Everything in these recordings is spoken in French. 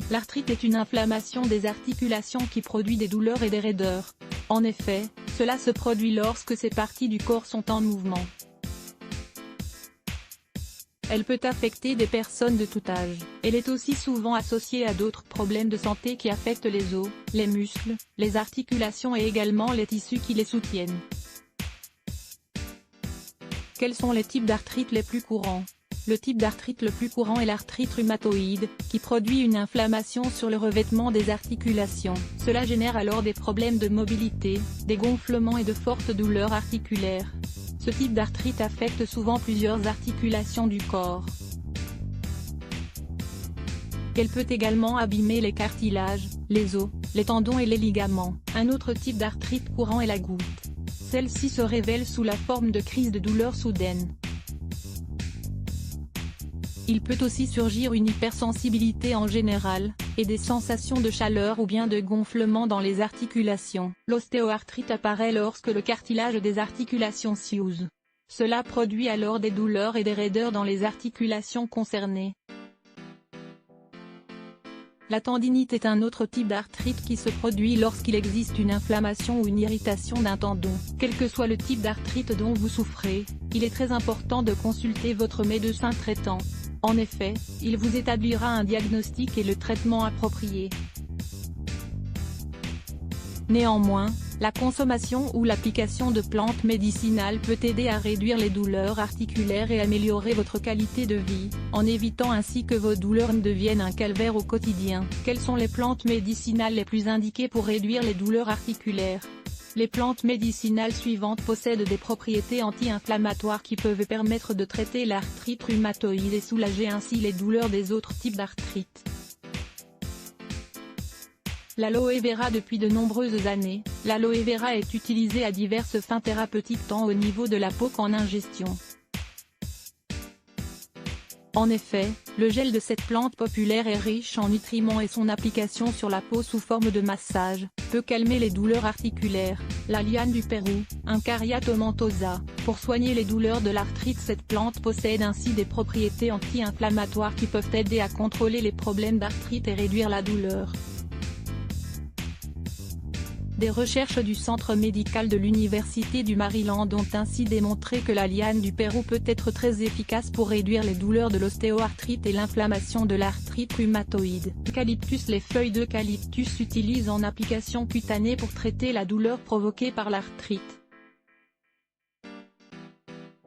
L'arthrite est une inflammation des articulations qui produit des douleurs et des raideurs. En effet, cela se produit lorsque ces parties du corps sont en mouvement. Elle peut affecter des personnes de tout âge. Elle est aussi souvent associée à d'autres problèmes de santé qui affectent les os, les muscles, les articulations et également les tissus qui les soutiennent. Quels sont les types d'arthrite les plus courants? Le type d'arthrite le plus courant est l'arthrite rhumatoïde, qui produit une inflammation sur le revêtement des articulations. Cela génère alors des problèmes de mobilité, des gonflements et de fortes douleurs articulaires. Ce type d'arthrite affecte souvent plusieurs articulations du corps. Elle peut également abîmer les cartilages, les os, les tendons et les ligaments. Un autre type d'arthrite courant est la goutte. Celle-ci se révèle sous la forme de crises de douleur soudaines. Il peut aussi surgir une hypersensibilité en général, et des sensations de chaleur ou bien de gonflement dans les articulations. L'ostéoarthrite apparaît lorsque le cartilage des articulations s'use. Cela produit alors des douleurs et des raideurs dans les articulations concernées. La tendinite est un autre type d'arthrite qui se produit lorsqu'il existe une inflammation ou une irritation d'un tendon. Quel que soit le type d'arthrite dont vous souffrez, il est très important de consulter votre médecin traitant. En effet, il vous établira un diagnostic et le traitement approprié. Néanmoins, la consommation ou l'application de plantes médicinales peut aider à réduire les douleurs articulaires et améliorer votre qualité de vie, en évitant ainsi que vos douleurs ne deviennent un calvaire au quotidien. Quelles sont les plantes médicinales les plus indiquées pour réduire les douleurs articulaires? Les plantes médicinales suivantes possèdent des propriétés anti-inflammatoires qui peuvent permettre de traiter l'arthrite rhumatoïde et soulager ainsi les douleurs des autres types d'arthrite. L'aloe vera. Depuis de nombreuses années, l'aloe vera est utilisée à diverses fins thérapeutiques tant au niveau de la peau qu'en ingestion. En effet, le gel de cette plante populaire est riche en nutriments et son application sur la peau sous forme de massage peut calmer les douleurs articulaires. La liane du Pérou, Eucarya tomentosa. Pour soigner les douleurs de l'arthrite, cette plante possède ainsi des propriétés anti-inflammatoires qui peuvent aider à contrôler les problèmes d'arthrite et réduire la douleur. Des recherches du Centre médical de l'Université du Maryland ont ainsi démontré que la liane du Pérou peut être très efficace pour réduire les douleurs de l'ostéoarthrite et l'inflammation de l'arthrite rhumatoïde. Eucalyptus. Les feuilles d'eucalyptus s'utilisent en application cutanée pour traiter la douleur provoquée par l'arthrite.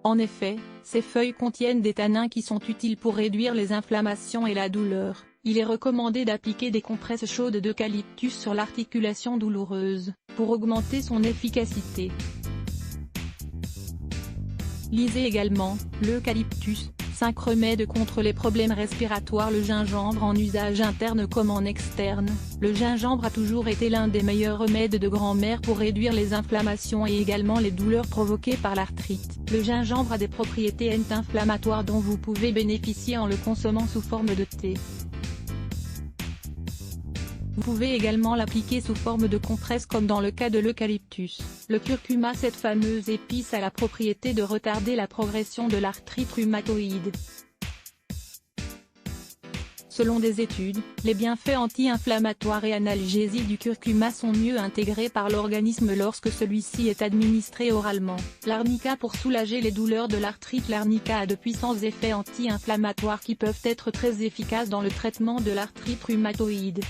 En effet, ces feuilles contiennent des tanins qui sont utiles pour réduire les inflammations et la douleur. Il est recommandé d'appliquer des compresses chaudes d'eucalyptus sur l'articulation douloureuse, pour augmenter son efficacité. Lisez également, l'eucalyptus, 5 remèdes contre les problèmes respiratoires. Le gingembre en usage interne comme en externe. Le gingembre a toujours été l'un des meilleurs remèdes de grand-mère pour réduire les inflammations et également les douleurs provoquées par l'arthrite. Le gingembre a des propriétés anti-inflammatoires dont vous pouvez bénéficier en le consommant sous forme de thé. Vous pouvez également l'appliquer sous forme de compresse comme dans le cas de l'eucalyptus. Le curcuma. Cette fameuse épice a la propriété de retarder la progression de l'arthrite rhumatoïde. Selon des études, les bienfaits anti-inflammatoires et analgésiques du curcuma sont mieux intégrés par l'organisme lorsque celui-ci est administré oralement. L'arnica. Pour soulager les douleurs de l'arthrite, l'arnica a de puissants effets anti-inflammatoires qui peuvent être très efficaces dans le traitement de l'arthrite rhumatoïde.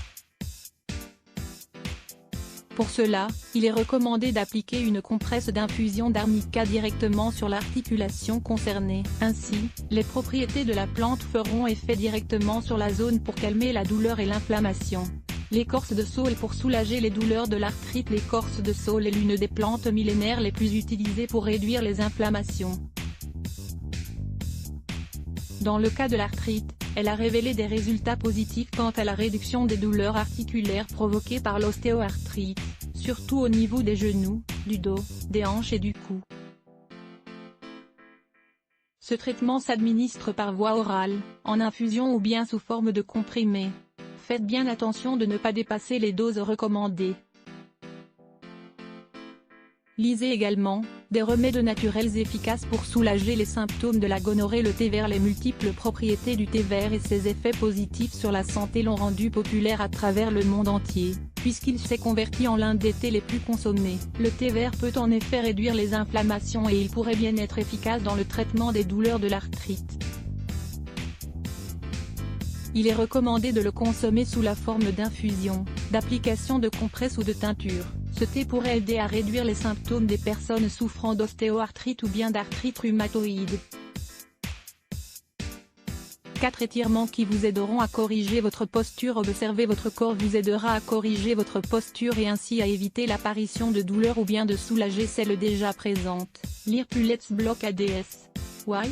Pour cela, il est recommandé d'appliquer une compresse d'infusion d'arnica directement sur l'articulation concernée. Ainsi, les propriétés de la plante feront effet directement sur la zone pour calmer la douleur et l'inflammation. L'écorce de saule. Pour soulager les douleurs de l'arthrite, l'écorce de saule est l'une des plantes millénaires les plus utilisées pour réduire les inflammations. Dans le cas de l'arthrite, elle a révélé des résultats positifs quant à la réduction des douleurs articulaires provoquées par l'ostéoarthrite, surtout au niveau des genoux, du dos, des hanches et du cou. Ce traitement s'administre par voie orale, en infusion ou bien sous forme de comprimé. Faites bien attention de ne pas dépasser les doses recommandées. Lisez également, des remèdes naturels efficaces pour soulager les symptômes de la gonorrhée. Le thé vert. Les multiples propriétés du thé vert et ses effets positifs sur la santé l'ont rendu populaire à travers le monde entier, puisqu'il s'est converti en l'un des thés les plus consommés. Le thé vert peut en effet réduire les inflammations et il pourrait bien être efficace dans le traitement des douleurs de l'arthrite. Il est recommandé de le consommer sous la forme d'infusion, d'application de compresses ou de teinture. Ce thé pourrait aider à réduire les symptômes des personnes souffrant d'ostéoarthrite ou bien d'arthrite rhumatoïde. 4 étirements qui vous aideront à corriger votre posture. Observer votre corps vous aidera à corriger votre posture et ainsi à éviter l'apparition de douleurs ou bien de soulager celles déjà présentes. Lire plus Let's Block ADS. Why?